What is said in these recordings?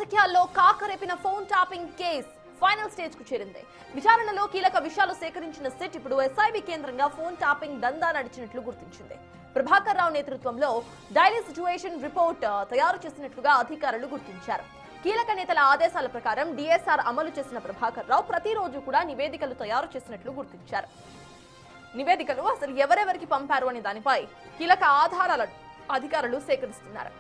రాజకీయాల్లో కాకరేపిన phone tapping case final stage కు చేరింది. విచారణలో కీలక విషయాలు సేకరించిన సిట్ ఇప్పుడు ఎస్ఐబి కేంద్రంగా ఫోన్ ట్యాపింగ్ దందా నడిచినట్లు గుర్తించింది. ప్రభాకర్ రావు నేతృత్వంలో డైలీ సిచ్యువేషన్ రిపోర్ట్ తయారు చేసినట్లుగా అధికారులు గుర్తించారు. కీలక నేతల ఆదేశాల ప్రకారం డిఎస్ఆర్ అమలు చేసిన ప్రభాకర్ రావు ప్రతిరోజు కూడా నివేదికలు తయారు చేసినట్లు గుర్తించారు. నివేదికలు అసలు ఎవరెవరికి పంపారు అనే దానిపై కీలక ఆధారాలను అధికారులు సేకరిస్తున్నారు.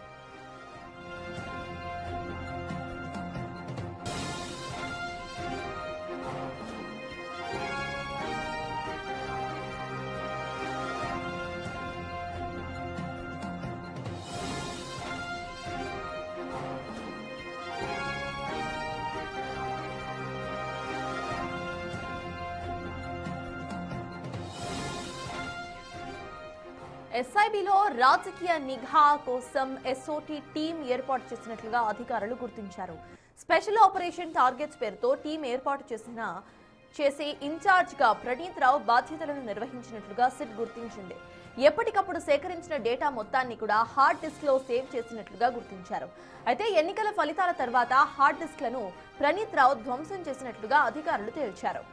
ఎస్ఐబిలో రాజకీయ నిఘా కోసం ఎస్ఓటీ టీం ఏర్పాటు చేసినట్లుగా అధికారులు గుర్తించారు. స్పెషల్ ఆపరేషన్ టార్గెట్స్ పేరుతో టీం ఏర్పాటు చేసి ఇన్ఛార్జ్ గా ప్రణీత్ రావు బాధ్యతలను నిర్వహించినట్లుగా సిట్ గుర్తించింది. ఎప్పటికప్పుడు సేకరించిన డేటా మొత్తాన్ని కూడా హార్డ్ డిస్క్ లో సేవ్ చేసినట్లుగా గుర్తించారు. అయితే ఎన్నికల ఫలితాల తర్వాత హార్డ్ డిస్క్లను ప్రణీత్ రావు ధ్వంసం చేసినట్లుగా అధికారులు తేల్చారు.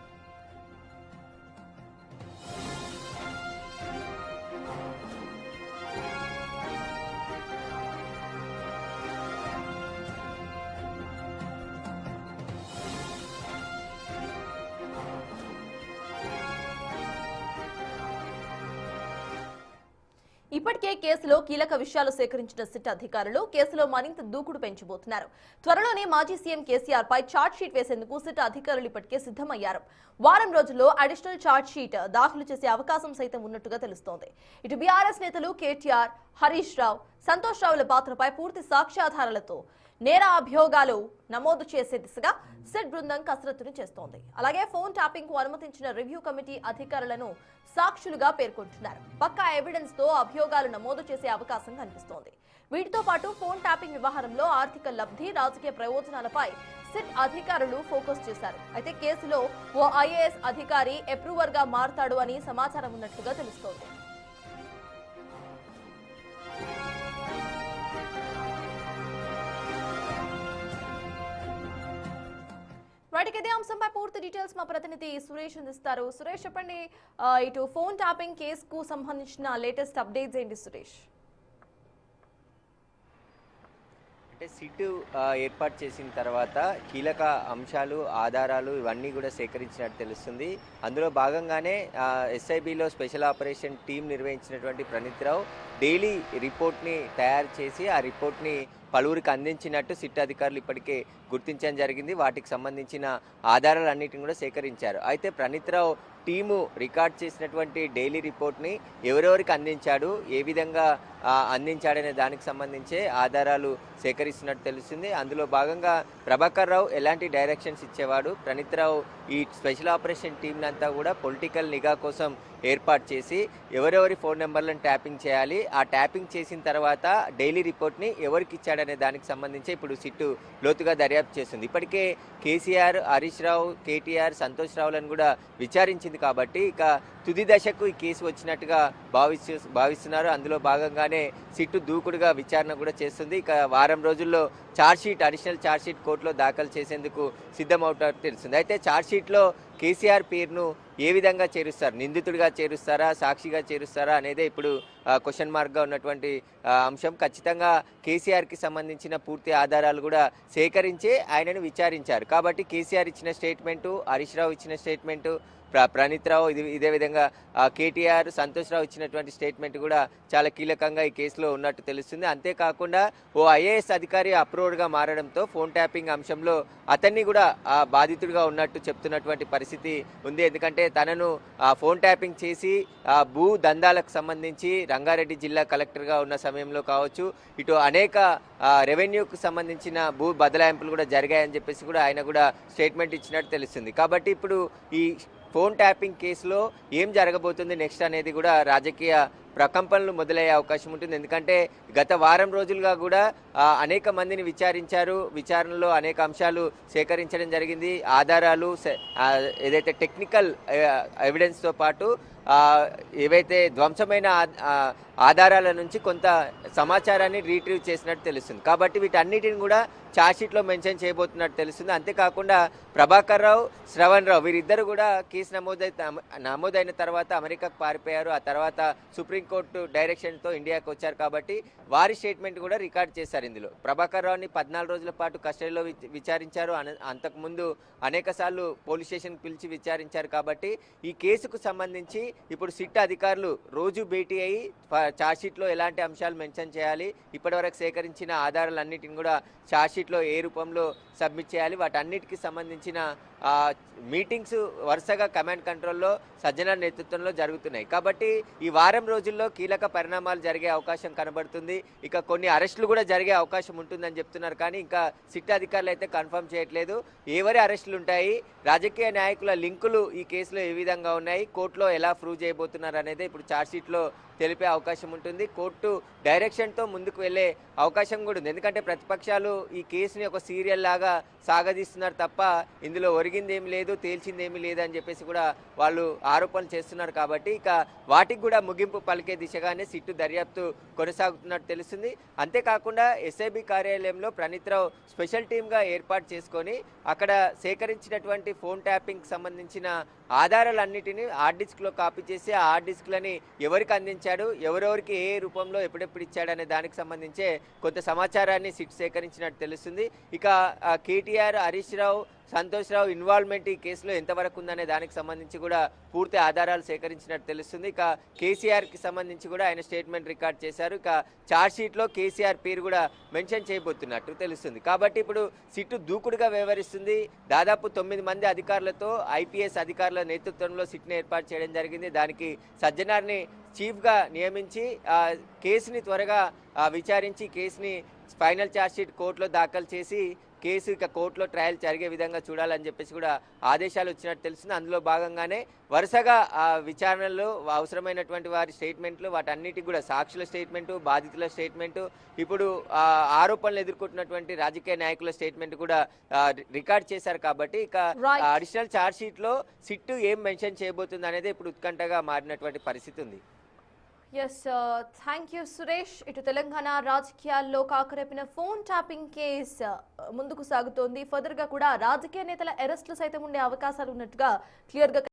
ఇప్పటికే కేసులో కీలక విషయాలు సేకరించిన సిట్ అధికారులు కేసులో మరింత దూకుడు పెంచబోతున్నారు. త్వరలోనే మాజీ సీఎం కేసీఆర్ పై ఛార్జ్ షీట్ వేసేందుకు సిట్ అధికారులు ఇప్పటికే సిద్ధమయ్యారు. వారం రోజుల్లో అడిషనల్ ఛార్జ్ షీట్ దాఖలు చేసే అవకాశం సైతం ఉన్నట్టుగా తెలుస్తోంది. ఇటు బీఆర్ఎస్ నేతలు కేటీఆర్, హరీష్ రావు, సంతోష్ రావుల పాత్రపై పూర్తి సాక్ష్యాధారాలతో నేర అభియోగాలు నమోదు చేసే దిశగా సిట్ బృందం కసరత్తును చేస్తోంది. అలాగే ఫోన్ ట్యాపింగ్ కు అనుమతించిన రివ్యూ కమిటీ అధికారులను సాక్షులుగా పేర్కొంటున్నారు. పక్కా ఎవిడెన్స్ తో అభియోగాలు నమోదు చేసే అవకాశం కనిపిస్తోంది. వీటితో పాటు ఫోన్ ట్యాపింగ్ వ్యవహారంలో ఆర్థిక లబ్ధి, రాజకీయ ప్రయోజనాలపై సిట్ అధికారులు ఫోకస్ చేశారు. అయితే కేసులో ఓ ఐఏఎస్ అధికారి అప్రూవర్ గా మారతాడు అని సమాచారం ఉన్నట్లుగా తెలుస్తోంది. వాటికి ఇదే అంశంపై పూర్తి డీటెయిల్స్ మా ప్రతినిధి సురేష్ అందిస్తారు. సురేష్ చెప్పండి, ఇటు ఫోన్ ట్యాపింగ్ కేసుకు సంబంధించిన లేటెస్ట్ అప్డేట్స్ ఏంటి సురేష్? అంటే సిట్ ఏర్పాటు చేసిన తర్వాత కీలక అంశాలు, ఆధారాలు ఇవన్నీ కూడా సేకరించినట్టు తెలుస్తుంది. అందులో భాగంగానే ఎస్ఐబిలో స్పెషల్ ఆపరేషన్ టీం నిర్వహించినటువంటి ప్రణీత్ రావు డైలీ రిపోర్ట్ని తయారు చేసి ఆ రిపోర్ట్ని పలువురికి అందించినట్టు సిట్ అధికారులు ఇప్పటికే గుర్తించడం జరిగింది. వాటికి సంబంధించిన ఆధారాలన్నిటిని కూడా సేకరించారు. అయితే ప్రణీత్ రావు టీము రికార్డ్ చేసినటువంటి డైలీ రిపోర్ట్ని ఎవరెవరికి అందించాడు, ఏ విధంగా అందించాడనే దానికి సంబంధించే ఆధారాలు సేకరిస్తున్నట్టు తెలుస్తుంది. అందులో భాగంగా ప్రభాకర్ రావు ఎలాంటి డైరెక్షన్స్ ఇచ్చేవాడు, ప్రణీత్ రావు ఈ స్పెషల్ ఆపరేషన్ టీంనంతా కూడా పొలిటికల్ నిఘా కోసం ఏర్పాటు చేసి ఎవరెవరి ఫోన్ నెంబర్లను ట్యాపింగ్ చేయాలి, ఆ ట్యాపింగ్ చేసిన తర్వాత డైలీ రిపోర్ట్ని ఎవరికి ఇచ్చాడనే దానికి సంబంధించి ఇప్పుడు సిట్టు లోతుగా దర్యాప్తు చేస్తుంది. ఇప్పటికే కేసీఆర్, హరీష్ రావు, కేటీఆర్, సంతోష్ రావులను కూడా విచారించింది కాబట్టి ఇక తుది దశకు ఈ కేసు వచ్చినట్టుగా భావిస్తున్నారు. అందులో భాగంగానే సిట్టు దూకుడుగా విచారణ కూడా చేస్తుంది. ఇక వారం రోజుల్లో అడిషనల్ ఛార్జ్ షీట్ కోర్టులో దాఖలు చేసేందుకు సిద్ధమవుతారు తెలుస్తుంది. అయితే ఛార్జ్ షీట్లో కేసీఆర్ పేరును ఏ విధంగా చేరుస్తారు, నిందితుడిగా చేరుస్తారా, సాక్షిగా చేరుస్తారా అనేదే ఇప్పుడు క్వశ్చన్ మార్క్గా ఉన్నటువంటి అంశం. ఖచ్చితంగా కేసీఆర్కి సంబంధించిన పూర్తి ఆధారాలు కూడా సేకరించి ఆయనను విచారించారు. కాబట్టి కేసీఆర్ ఇచ్చిన స్టేట్మెంటు, హరీష్ రావు ఇచ్చిన స్టేట్మెంటు, ప్రణీత్ రావు ఇదే విధంగా కేటీఆర్, సంతోష్ రావు ఇచ్చినటువంటి స్టేట్మెంట్ కూడా చాలా కీలకంగా ఈ కేసులో ఉన్నట్టు తెలుస్తుంది. అంతేకాకుండా ఓ ఐఏఎస్ అధికారి అప్రూవర్గా మారడంతో ఫోన్ ట్యాపింగ్ అంశంలో అతన్ని కూడా బాధితుడిగా ఉన్నట్టు చెప్తున్నటువంటి పరిస్థితి ఉంది. ఎందుకంటే తనను ఫోన్ ట్యాపింగ్ చేసి భూ దందాలకు సంబంధించి రంగారెడ్డి జిల్లా కలెక్టర్గా ఉన్న సమయంలో కావచ్చు, ఇటు అనేక రెవెన్యూకు సంబంధించిన భూ బదలాయింపులు కూడా జరిగాయని చెప్పేసి కూడా ఆయన కూడా స్టేట్మెంట్ ఇచ్చినట్టు తెలుస్తుంది. కాబట్టి ఇప్పుడు ఈ ఫోన్ ట్యాపింగ్ కేసులో ఏం జరగబోతుంది నెక్స్ట్ అనేది కూడా రాజకీయ ప్రకంపనలు మొదలయ్యే అవకాశం ఉంటుంది. ఎందుకంటే గత వారం రోజులుగా కూడా అనేక మందిని విచారణలో అనేక అంశాలు సేకరించడం జరిగింది. ఆధారాలు ఏదైతే టెక్నికల్ ఎవిడెన్స్తో పాటు ఏవైతే ధ్వంసమైన ఆధారాల నుంచి కొంత సమాచారాన్ని రీట్రీవ్ చేసినట్టు తెలుస్తుంది. కాబట్టి వీటన్నిటిని కూడా ఛార్జ్షీట్లో మెన్షన్ చేయబోతున్నట్టు తెలుస్తుంది. అంతేకాకుండా ప్రభాకర్ రావు, శ్రవణ్ రావు వీరిద్దరు కూడా కేసు నమోదైన తర్వాత అమెరికాకు పారిపోయారు. ఆ తర్వాత సుప్రీంకోర్టు డైరెక్షన్తో ఇండియాకు వచ్చారు. కాబట్టి వారి స్టేట్మెంట్ కూడా రికార్డ్ చేశారు. ఇందులో ప్రభాకర్ రావుని 14 రోజుల పాటు కస్టడీలో విచారించారు. అంతకుముందు అనేక సార్లు పోలీస్ స్టేషన్కి పిలిచి విచారించారు. కాబట్టి ఈ కేసుకు సంబంధించి ఇప్పుడు సిట్ అధికారులు రోజు భేటీ అయ్యి ఛార్జ్షీట్లో ఎలాంటి అంశాలు మెన్షన్ చేయాలి, ఇప్పటివరకు సేకరించిన ఆధారాలన్నిటిని కూడా ఛార్జ్షీట్లో ఏ రూపంలో సబ్మిట్ చేయాలి, వాటన్నిటికీ సంబంధించిన మీటింగ్స్ వరుసగా కమాండ్ కంట్రోల్లో సజ్జనార్ నేతృత్వంలో జరుగుతున్నాయి. కాబట్టి ఈ వారం రోజుల్లో కీలక పరిణామాలు జరిగే అవకాశం కనబడుతుంది. ఇక కొన్ని అరెస్టులు కూడా జరిగే అవకాశం ఉంటుందని చెప్తున్నారు. కానీ ఇంకా సిట్ అధికారులు అయితే కన్ఫర్మ్ చేయట్లేదు. ఎవరి అరెస్టులు ఉంటాయి, రాజకీయ నాయకుల లింకులు ఈ కేసులో ఏ విధంగా ఉన్నాయి, కోర్టులో ఎలా ప్రూవ్ చేయబోతున్నారు అనేది ఇప్పుడు ఛార్జ్షీట్లో తెలిపే అవకాశం ఉంటుంది. కోర్టు డైరెక్షన్తో ముందుకు వెళ్ళే అవకాశం కూడా ఉంది. ఎందుకంటే ప్రతిపక్షాలు ఈ కేసుని ఒక సీరియల్ లాగా సాగదీస్తున్నారు తప్ప ఇందులో ఒరిగింది ఏమి లేదు, తేల్చింది ఏమీ లేదు అని చెప్పేసి కూడా వాళ్ళు ఆరోపణలు చేస్తున్నారు. కాబట్టి ఇక వాటికి కూడా ముగింపు పలికే దిశగానే సిట్టు దర్యాప్తు కొనసాగుతున్నట్టు తెలుస్తుంది. అంతేకాకుండా ఎస్ఐబి కార్యాలయంలో ప్రణీత్ రావు స్పెషల్ టీమ్గా ఏర్పాటు చేసుకొని అక్కడ సేకరించినటువంటి ఫోన్ ట్యాపింగ్కి సంబంధించిన ఆధారాలన్నిటినీ హార్డ్ డిస్క్లో కాపీ చేసి ఆ హార్డ్ డిస్క్లని ఎవరికి అందించాడు, ఎవరెవరికి ఏ రూపంలో ఎప్పుడెప్పుడు ఇచ్చాడనే దానికి సంబంధించే కొంత సమాచారాన్ని సిట్ సేకరించినట్టు తెలుస్తుంది. ఇక కేటీఆర్, హరీష్ రావు, సంతోష్ రావు ఇన్వాల్వ్మెంట్ ఈ కేసులో ఎంతవరకు ఉందనే దానికి సంబంధించి కూడా పూర్తి ఆధారాలు సేకరించినట్టు తెలుస్తుంది. ఇక కేసీఆర్కి సంబంధించి కూడా ఆయన స్టేట్మెంట్ రికార్డ్ చేశారు. ఇక ఛార్జ్షీట్లో కేసీఆర్ పేరు కూడా మెన్షన్ చేయబోతున్నట్టు తెలుస్తుంది. కాబట్టి ఇప్పుడు సిట్టు దూకుడుగా వ్యవహరిస్తుంది. దాదాపు 9 మంది అధికారులతో ఐపీఎస్ అధికారుల నేతృత్వంలో సిట్ని ఏర్పాటు చేయడం జరిగింది. దానికి సజ్జనార్ని చీఫ్గా నియమించి కేసుని త్వరగా విచారించి కేసుని ఫైనల్ ఛార్జ్షీట్ కోర్టులో దాఖలు చేసి కేసు ఇక కోర్టులో ట్రయల్ జరిగే విధంగా చూడాలని చెప్పేసి కూడా ఆదేశాలు వచ్చినట్టు తెలుస్తుంది. అందులో భాగంగానే వరుసగా విచారణలో అవసరమైనటువంటి వారి స్టేట్మెంట్లు, వాటన్నిటికి కూడా సాక్షుల స్టేట్మెంటు, బాధితుల స్టేట్మెంటు, ఇప్పుడు ఆరోపణలు ఎదుర్కొంటున్నటువంటి రాజకీయ నాయకుల స్టేట్మెంట్ కూడా రికార్డ్ చేశారు. కాబట్టి ఇక అడిషనల్ ఛార్జ్షీట్లో సిట్టు ఏం మెన్షన్ చేయబోతుంది అనేది ఇప్పుడు ఉత్కంఠగా మారినటువంటి పరిస్థితి ఉంది. Yes, thank you Suresh. ఇటు తెలంగాణ రాజకీయాల్లో కాకరేపిన ఫోన్ ట్యాపింగ్ కేసు ముందుకు సాగుతోంది. ఫర్దర్ గా కూడా రాజకీయ నేతల అరెస్టులు సైతం ఉండే అవకాశాలు ఉన్నట్టుగా క్లియర్ గా